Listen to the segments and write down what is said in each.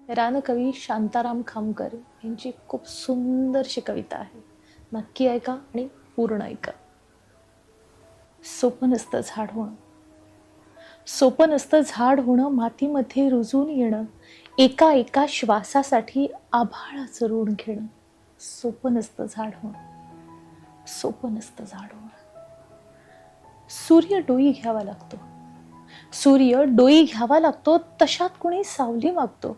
रानकवी शांताराम खामकर यांची खूप सुंदरशी कविता आहे. नक्की ऐका आणि पूर्ण ऐका. सोपं नसतं झाड होणं, सोपं नसतं झाड होणं, मातीमध्ये रुजून येणं, एका एका श्वासासाठी आभाळाचं ऋण घेणं. सोपं नसतं झाड होणं, सोपं नसतं झाड होणं. सूर्य डोई घ्यावा लागतो, सूर्य डोई घ्यावा लागतो, तशात कुणी सावली मागतो.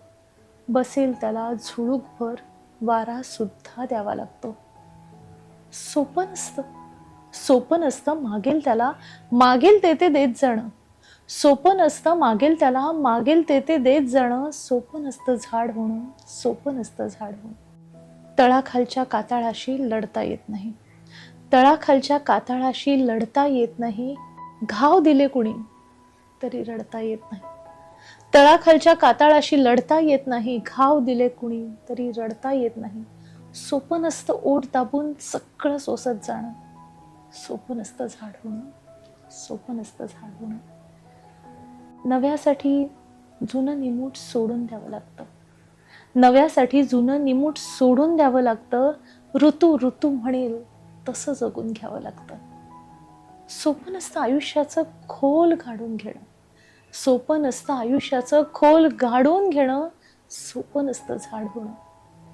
बसेल त्याला झुळूकभर वारा सुद्धा द्यावा लागतो. सोपं नसतं, सोपं नसतं मागेल त्याला मागेल ते देत जाणं. सोपं नसतं मागेल त्याला मागेल ते देत जाणं. सोपं नसतं झाड होणं, सोपं नसतं झाड होणं. तळाखालच्या कातळाशी लढता येत नाही, तळाखालच्या कातळाशी लढता येत नाही. घाव दिले कुणी तरी रडता येत नाही, तळाखालच्या कातळाशी लढता येत नाही. घाव दिले कुणी तरी रडता येत नाही. सोपं नसतं ओठ दाबून सगळं सोसत जाणं. सोपं नसतं झाड होणं, सोपं नसतं झाड होणं. नव्यासाठी जुनं निमूट सोडून द्यावं लागतं, नव्यासाठी जुनं निमूट सोडून द्यावं लागतं. ऋतू ऋतू म्हणेल तसं जगून घ्यावं लागतं. सोपं नसतं आयुष्याचं खोल गाडून घेणं, सोपं नसतं आयुष्याचं खोल गाडून घेणं. सोपं नसतं झाड होणं,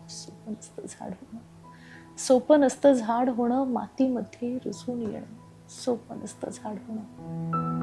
सोपं नसतं झाड होणं. सोपं नसतं झाड होणं, मातीमध्ये रुजून येणं. सोपं नसतं झाड होणं.